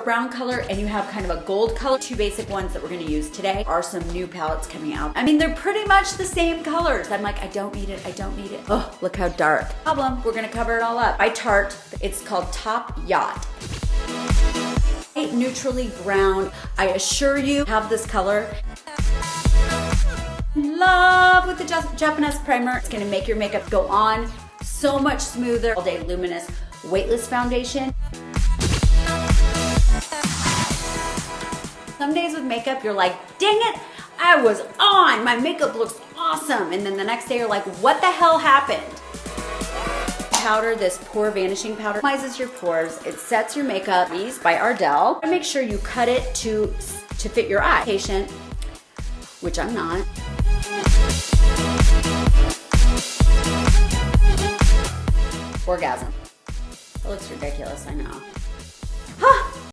dark brown color and you have kind of a gold color. Two basic ones that we're gonna use today are some new palettes coming out. I mean, they're pretty much the same colors. I'm like, I don't need it, I don't need it. Oh, look how dark. Problem, we're gonna cover it all up. By Tarte, it's called Top Yacht. Neutrally brown. I assure you, have this color. Love with the Japanese primer. It's gonna make your makeup go on so much smoother. All Day Luminous Weightless Foundation. Some days with makeup, you're like, dang it, I was on. My makeup looks awesome. And then the next day you're like, what the hell happened? Powder, this pore vanishing powder, minimizes your pores. It sets your makeup. These by Ardell. Make sure you cut it to fit your eye. Patient, which I'm not. Orgasm. It looks ridiculous, I know.